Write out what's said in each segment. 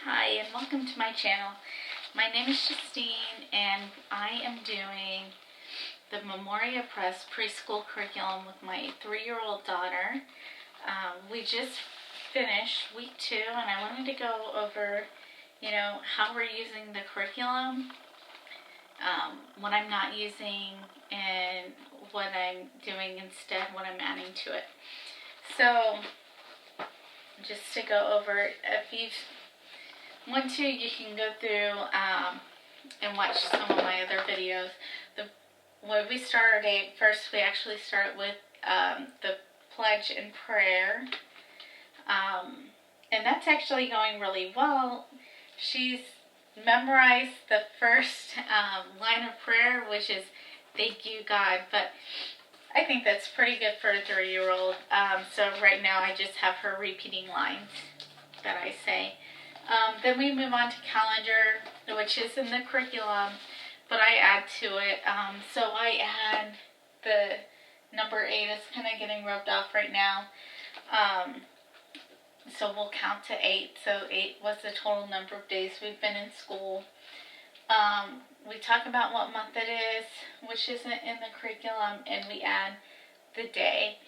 Hi and welcome to my channel. My name is Justine and I am doing the Memoria preschool curriculum with my 3-year-old daughter. We just finished week 2 and I wanted to go over, how we're using the curriculum, what I'm not using, and what I'm doing instead, what I'm adding to it. So, just to go over, if you've want to, you can go through and watch some of my other videos. When we started, first we actually started with the pledge and prayer. And that's actually going really well. She's memorized the first line of prayer, which is "Thank you, God." But I think that's pretty good for a 3-year-old. So right now I just have her repeating lines that I say. Then we move on to calendar, which is in the curriculum, but I add to it. So I add the number 8 is kind of getting rubbed off right now. So we'll count to 8. So 8 was the total number of days we've been in school. We talk about what month it is, which isn't in the curriculum, and we add the day.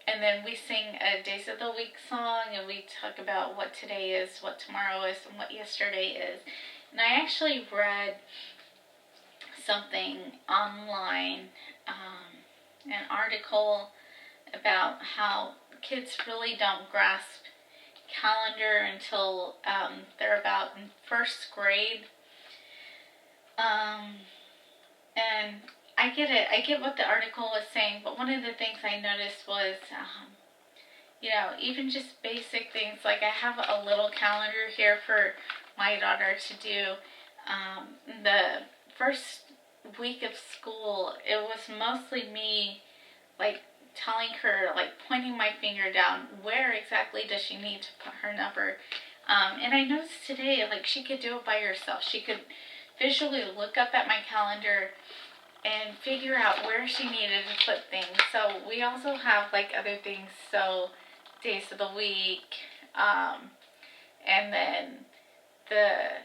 And then we sing a Days of the Week song, and we talk about what today is, what tomorrow is, and what yesterday is. And I actually read something online, an article about how kids really don't grasp calendar until they're about in first grade. And I get it. I get what the article was saying, but one of the things I noticed was, even just basic things. Like I have a little calendar here for my daughter to do. The first week of school, it was mostly me, telling her, pointing my finger down, where exactly does she need to put her number. And I noticed today, she could do it by herself. She could visually look up at my calendar and figure out where she needed to put things. So we also have other things, so days of the week, and then the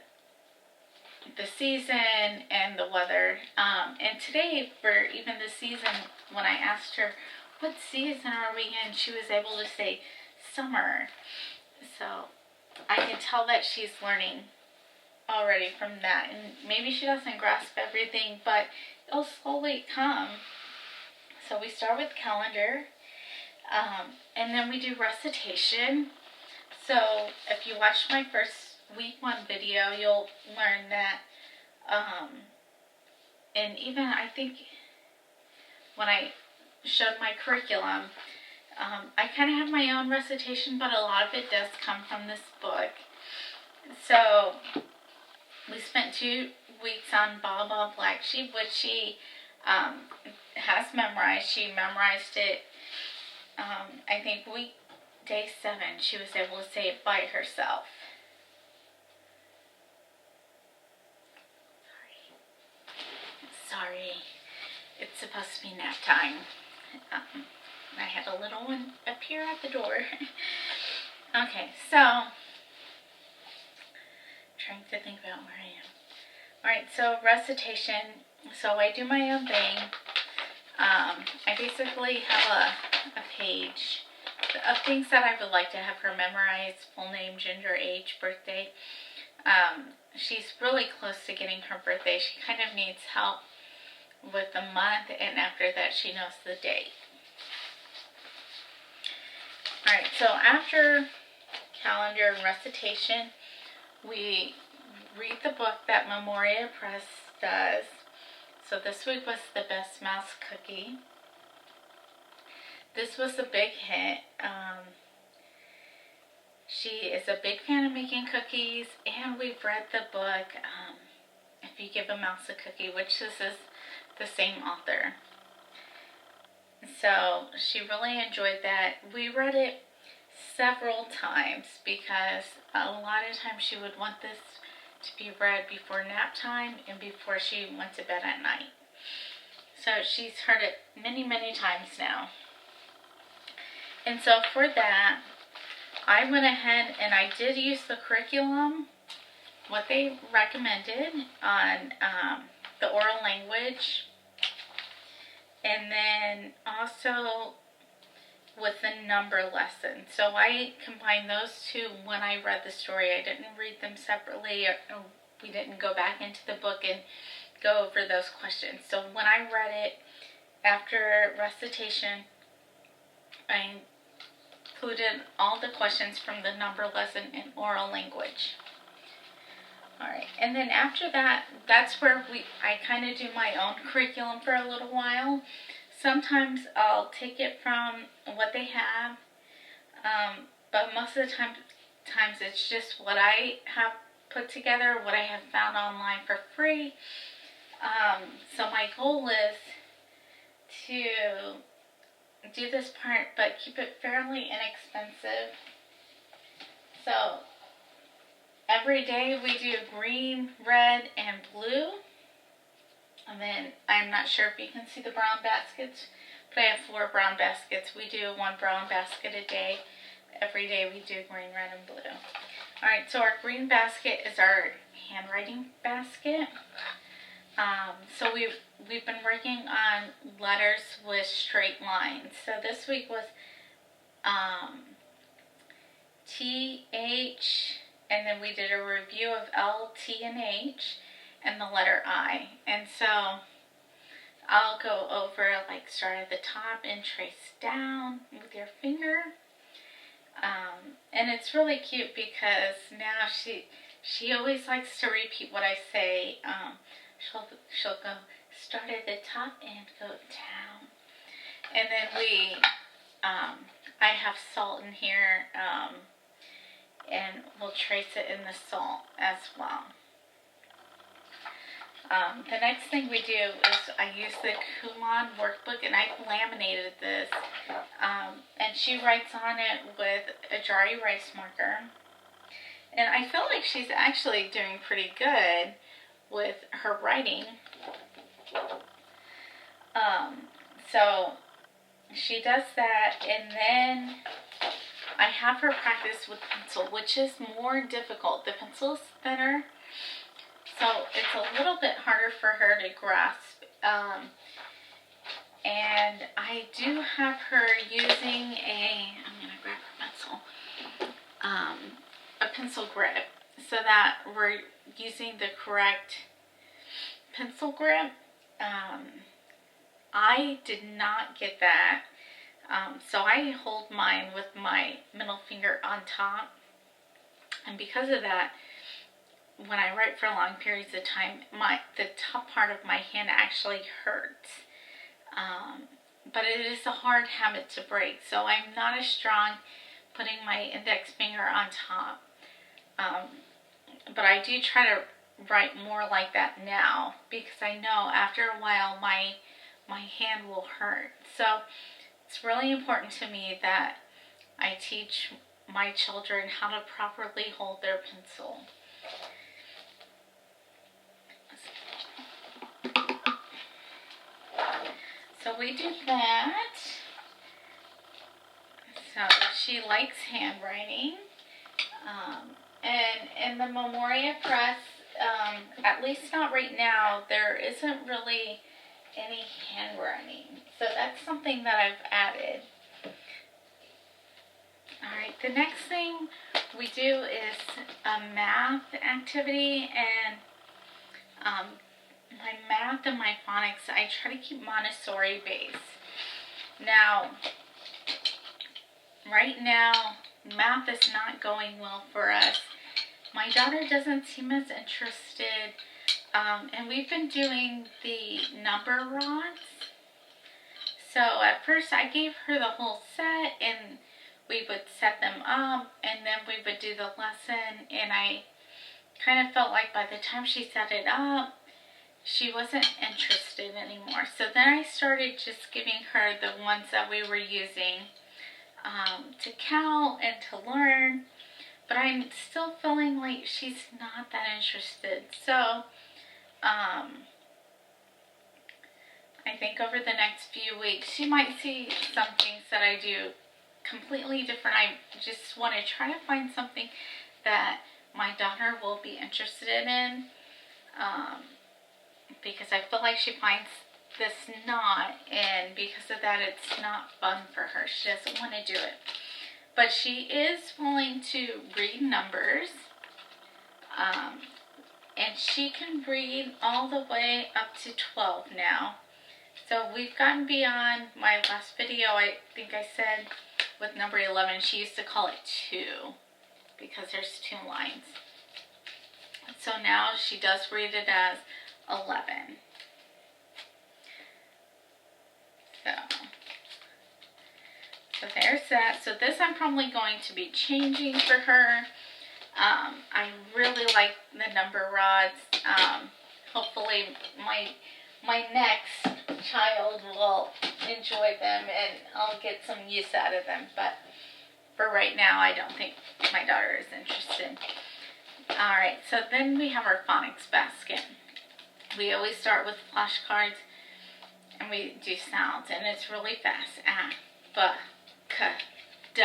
season and the weather. And today, for even the season, when I asked her, what season are we in, she was able to say summer. So I can tell that she's learning already from that, and maybe she doesn't grasp everything, but it'll slowly come. So we start with calendar, and then we do recitation. So if you watch my first week 1 video, you'll learn that, and even I think when I showed my curriculum, I kind of have my own recitation, but a lot of it does come from this book. So we spent 2 weeks on Baba Black Sheep, which she has memorized. She memorized it, I think day 7, she was able to say it by herself. Sorry. It's supposed to be nap time. I had a little one appear at the door. Okay, so trying to think about where I am. Alright, so recitation. So I do my own thing. I basically have a page of things that I would like to have her memorize: full name, gender, age, birthday. She's really close to getting her birthday. She kind of needs help with the month, and after that she knows the date. Alright, so after calendar and recitation, we read the book that Memoria Press does. So this week was The Best Mouse Cookie. This was a big hit. She is a big fan of making cookies, and we've read the book, If You Give a Mouse a Cookie, which this is the same author. So she really enjoyed that. We read it several times because a lot of times she would want this to be read before nap time and before she went to bed at night. So she's heard it many, many times now. And so for that, I went ahead and I did use the curriculum, what they recommended on the oral language, and then also with the number lesson. So I combined those two when I read the story. I didn't read them separately, or we didn't go back into the book and go over those questions. So when I read it after recitation, I included all the questions from the number lesson in oral language. Alright, and then after that, that's where I kind of do my own curriculum for a little while. Sometimes I'll take it from what they have, but most of the times it's just what I have put together, what I have found online for free. So my goal is to do this part, but keep it fairly inexpensive. So every day we do green, red, and blue. And then I'm not sure if you can see the brown baskets, but I have 4 brown baskets. We do 1 brown basket a day. Every day we do green, red, and blue. Alright, so our green basket is our handwriting basket. So we've been working on letters with straight lines. So this week was T, H, and then we did a review of L, T, and H, and the letter I. And so I'll go over, like, start at the top and trace down with your finger. And it's really cute because now she always likes to repeat what I say. She'll go start at the top and go down. And then I have salt in here, and we'll trace it in the salt as well. The next thing we do is I use the Kumon workbook, and I laminated this, and she writes on it with a dry erase marker, and I feel like she's actually doing pretty good with her writing. So she does that, and then I have her practice with pencil, which is more difficult. The pencil is thinner, so it's a little bit harder for her to grasp. And I do have her using I'm going to grab her pencil, a pencil grip, so that we're using the correct pencil grip. I did not get that, so I hold mine with my middle finger on top, and because of that, when I write for long periods of time, the top part of my hand actually hurts. But it is a hard habit to break, so I'm not as strong putting my index finger on top. But I do try to write more like that now, because I know after a while my hand will hurt. So it's really important to me that I teach my children how to properly hold their pencil. So we do that. So she likes handwriting. And in the Memoria Press, at least not right now, there isn't really any handwriting. So that's something that I've added. Alright, the next thing we do is a math activity, and my math and my phonics, I try to keep Montessori based. Now, right now, math is not going well for us. My daughter doesn't seem as interested, and we've been doing the number rods. So at first I gave her the whole set, and we would set them up, and then we would do the lesson, and I kind of felt like by the time she set it up, she wasn't interested anymore. So then I started just giving her the ones that we were using to count and to learn, but I'm still feeling like she's not that interested. So I think over the next few weeks she might see some things that I do completely different. I just want to try to find something that my daughter will be interested in, because I feel like she finds this not, and because of that it's not fun for her. She doesn't want to do it. But she is willing to read numbers, and she can read all the way up to 12 now. So we've gotten beyond my last video. I think I said with number 11, she used to call it 2 because there's 2 lines. So now she does read it as 11. So there's that. So this I'm probably going to be changing for her. I really like the number rods. Hopefully my next child will enjoy them and I'll get some use out of them. But for right now, I don't think my daughter is interested. Alright, so then we have our phonics basket. We always start with flashcards and we do sounds, and it's really fast. A, B, K, D.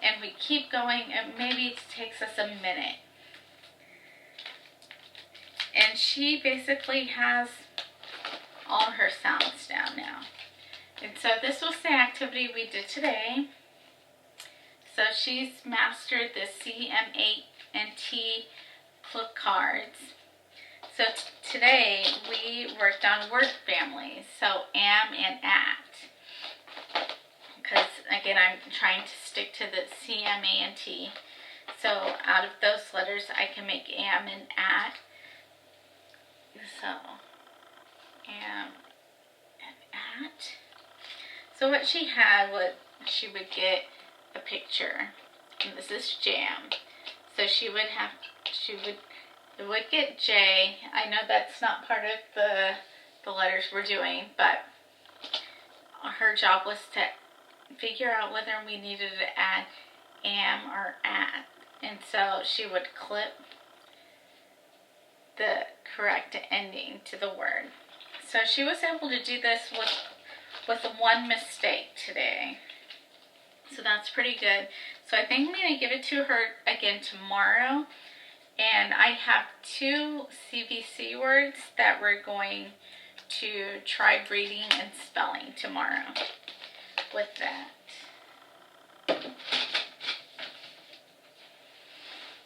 And we keep going, and maybe it takes us a minute. And she basically has all her sounds down now. And so this was the activity we did today. So she's mastered the C, M, A, and T clip cards. So today we worked on word families. So am and at. Because again, I'm trying to stick to the C, M, A, and T. So out of those letters, I can make am and at. So am and at. So what she had was, she would get a picture, and this is jam. So it would get J. I know that's not part of the letters we're doing, but her job was to figure out whether we needed to add am or at. And so she would clip the correct ending to the word. So she was able to do this with one mistake today. So that's pretty good. So I think I'm going to give it to her again tomorrow. And I have 2 CVC words that we're going to try reading and spelling tomorrow with that.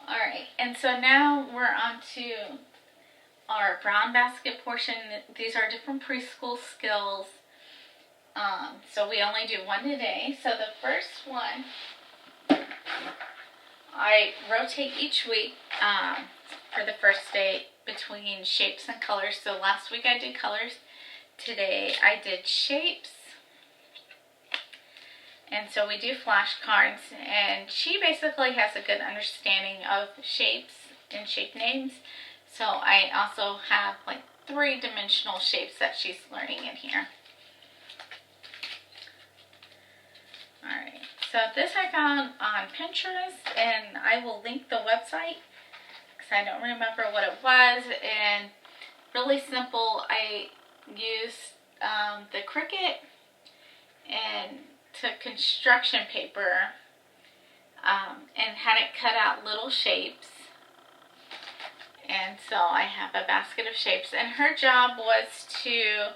Alright, and so now we're on to our brown basket portion. These are different preschool skills. So we only do one today. So the first one, I rotate each week for the first day between shapes and colors. So last week I did colors. Today I did shapes. And so we do flashcards, and she basically has a good understanding of shapes and shape names. So I also have like 3-dimensional shapes that she's learning in here. Alright, so this I found on Pinterest, and I will link the website because I don't remember what it was. And really simple, I used the Cricut and took construction paper and had it cut out little shapes. And so I have a basket of shapes, and her job was to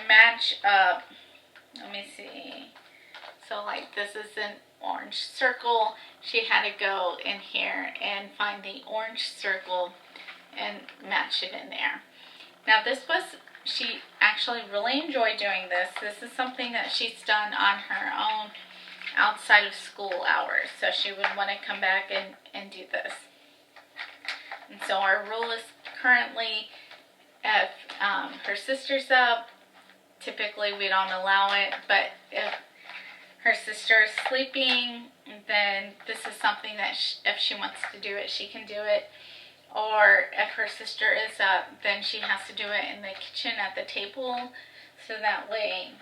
match up. Let me see. So like this is an orange circle. She had to go in here and find the orange circle and match it in there. Now she actually really enjoyed doing this. This is something that she's done on her own outside of school hours. So she would want to come back and do this. And so our rule is currently, if her sister's up, typically we don't allow it. But if her sister is sleeping, then this is something that if she wants to do it, she can do it. Or if her sister is up, then she has to do it in the kitchen at the table, so that way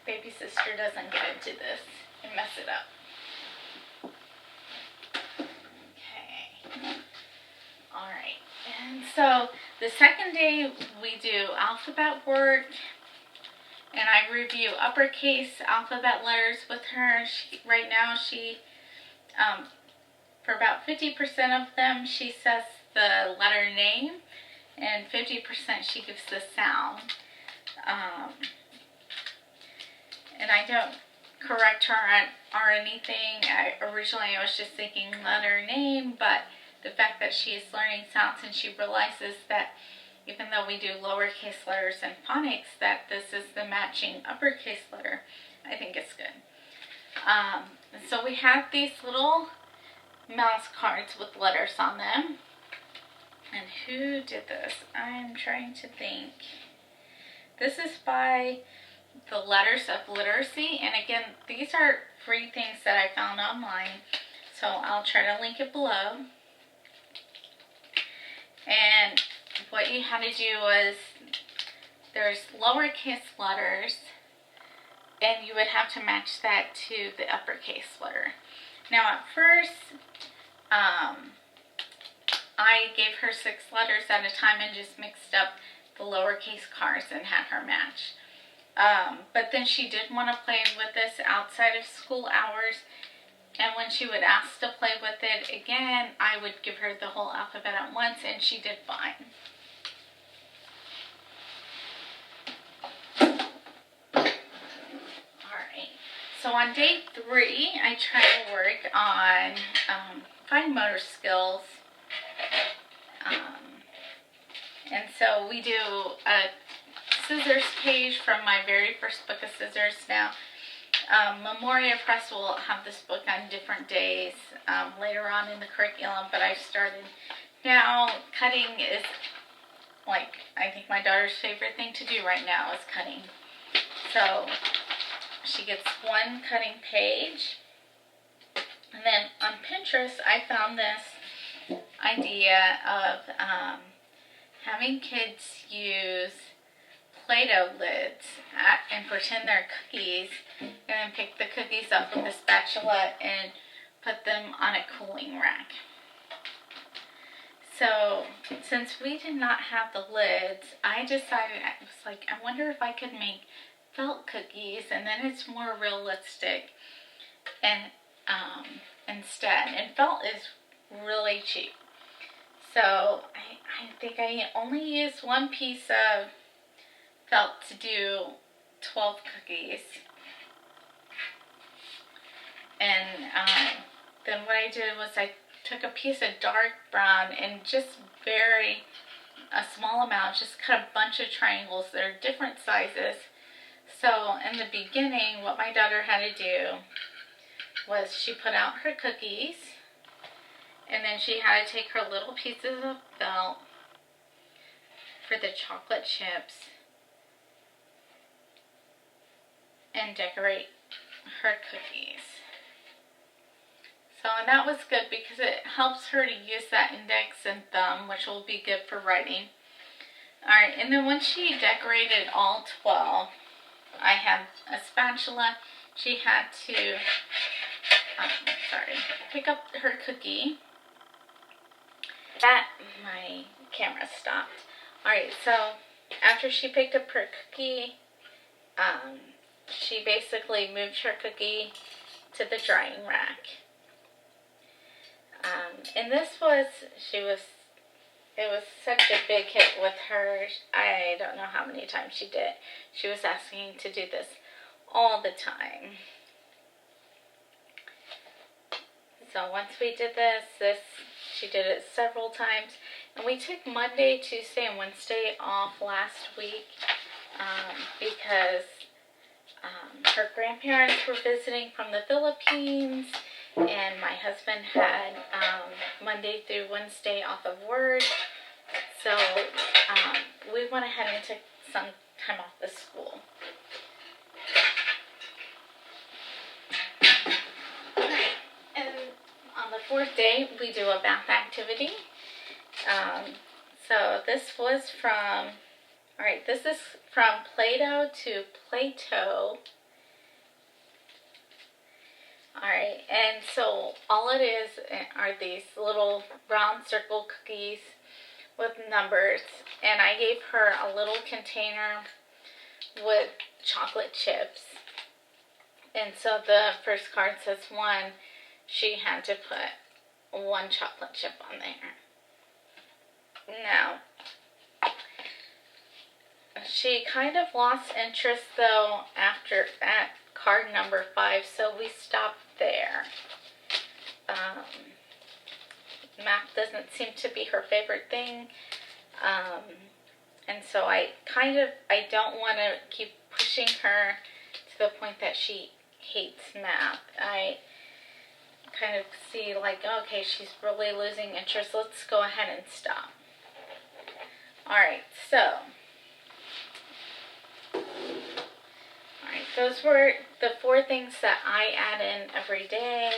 baby sister doesn't get into this and mess it up. Okay. Alright, and so the second day we do alphabet work, and I review uppercase alphabet letters with her. Right now, for about 50% of them, she says the letter name, and 50% she gives the sound. And I don't correct her or anything. Originally, I was just thinking letter name, but the fact that she is learning sounds and she realizes that even though we do lowercase letters in phonics, that this is the matching uppercase letter, I think it's good. So we have these little mouse cards with letters on them. And who did this? I'm trying to think. This is by the Letters of Literacy, and again, these are free things that I found online, so I'll try to link it below. And what you had to do was, there's lowercase letters, and you would have to match that to the uppercase letter. Now at first, I gave her 6 letters at a time and just mixed up the lowercase cards and had her match. But then she did want to play with this outside of school hours, and when she would ask to play with it again, I would give her the whole alphabet at once, and she did fine. Alright, so on day 3, I try to work on fine motor skills. And so we do a scissors page from my very first book of scissors. Now, Memoria Press will have this book on different days later on in the curriculum, but I've started now. Cutting is, like, I think my daughter's favorite thing to do right now is cutting. So she gets one cutting page. And then on Pinterest, I found this idea of having kids use Play-Doh lids and pretend they're cookies, and then pick the cookies up with a spatula and put them on a cooling rack. So since we did not have the lids, I decided, I was like, I wonder if I could make felt cookies, and then it's more realistic and instead. And felt is really cheap. So I think I only used one piece of felt to do 12 cookies. And then what I did was I took a piece of dark brown and just very a small amount, just cut a bunch of triangles. They're different sizes. So in the beginning, what my daughter had to do was she put out her cookies, and then she had to take her little pieces of felt for the chocolate chips and decorate her cookies. So, and that was good because it helps her to use that index and thumb, which will be good for writing. Alright, and then once she decorated all 12, I had a spatula. She had to, pick up her cookie. That, my camera stopped. Alright, so after she picked up her cookie, she basically moved her cookie to the drying rack. And this was, it was such a big hit with her. I don't know how many times she did. She was asking to do this all the time. So once we did this, she did it several times. And we took Monday, Tuesday, and Wednesday off last week because her grandparents were visiting from the Philippines, and my husband had Monday through Wednesday off of work. So we went ahead and took some time off the school. And on the 4th day, we do a math activity. So this was from, this is from Play-Doh to Play-Toh. Alright, and so all it is are these little round circle cookies with numbers. And I gave her a little container with chocolate chips. And so the first card says 1. She had to put 1 chocolate chip on there. Now, she kind of lost interest though at card number 5, so we stopped there. Math doesn't seem to be her favorite thing, and so I don't want to keep pushing her to the point that she hates math. I kind of see like, okay, she's really losing interest. Let's go ahead and stop. Alright, so those were the 4 things that I add in every day.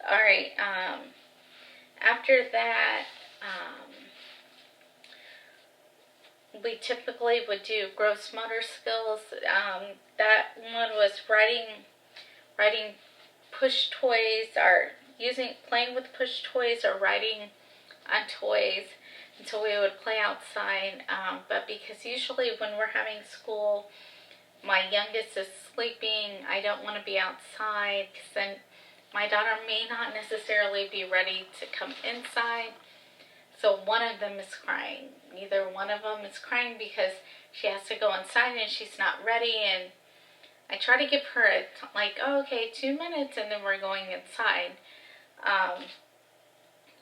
Alright, after that, we typically would do gross motor skills. That one was writing push toys, or playing with push toys, or writing on toys. And so we would play outside, but because usually when we're having school, my youngest is sleeping, I don't want to be outside, because then my daughter may not necessarily be ready to come inside. So one of them is crying. Either one of them is crying because she has to go inside and she's not ready, and I try to give her okay, 2 minutes and then we're going inside.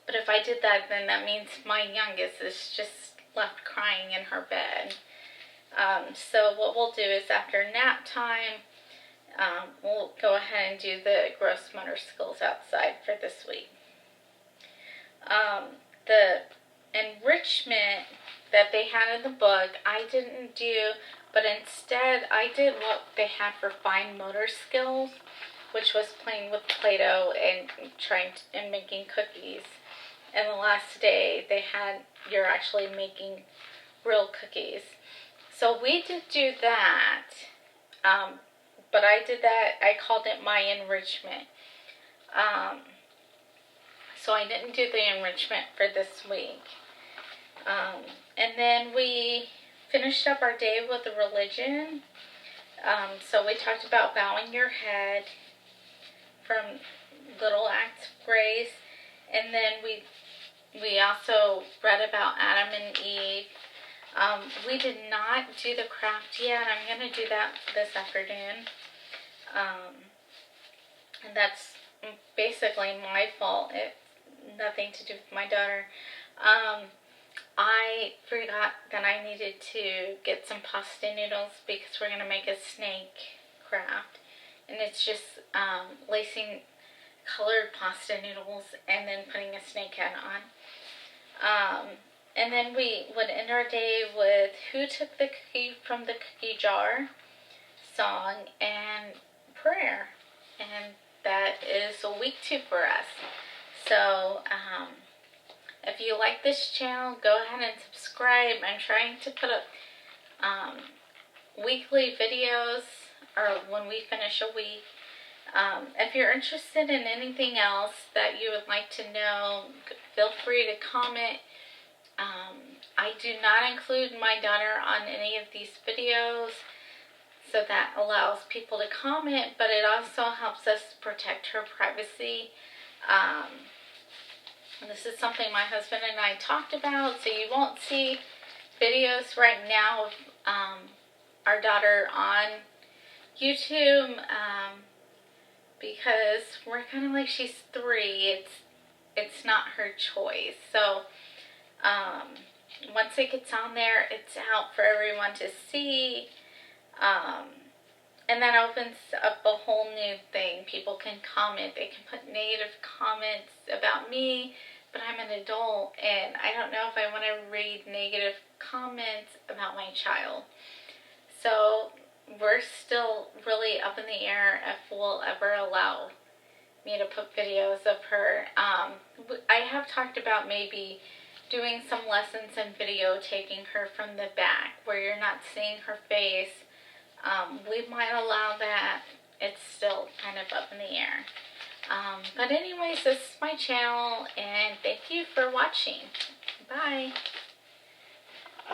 But if I did that, then that means my youngest is just left crying in her bed. So what we'll do is after nap time, we'll go ahead and do the gross motor skills outside for this week. The enrichment that they had in the book, I didn't do, but instead I did what they had for fine motor skills, which was playing with Play-Doh and making cookies. And the last day they had, you're actually making real cookies. So we did do that, but I did that, I called it my enrichment. So I didn't do the enrichment for this week. And then we finished up our day with the religion. So we talked about bowing your head from Little Acts of Grace. And then we also read about Adam and Eve. We did not do the craft yet. I'm going to do that this afternoon. And that's basically my fault. It's nothing to do with my daughter. I forgot that I needed to get some pasta noodles because we're going to make a snake craft. And it's just lacing colored pasta noodles and then putting a snake head on. And then we would end our day with Who Took the Cookie from the Cookie Jar song and prayer. And that is week 2 for us. So, if you like this channel, go ahead and subscribe. I'm trying to put up weekly videos, or when we finish a week. If you're interested in anything else that you would like to know, feel free to comment. I do not include my daughter on any of these videos, so that allows people to comment, but it also helps us protect her privacy. This is something my husband and I talked about, so you won't see videos right now of our daughter on YouTube, because we're kind of like, she's 3, it's not her choice. So once it gets on there, it's out for everyone to see, and that opens up a whole new thing. People can comment, they can put negative comments about me, but I'm an adult and I don't know if I want to read negative comments about my child. So we're still really up in the air if we'll ever allow me to put videos of her. I have talked about maybe doing some lessons and videotaping her from the back where you're not seeing her face. We might allow that. It's still kind of up in the air. But anyways, this is my channel, and thank you for watching. Bye.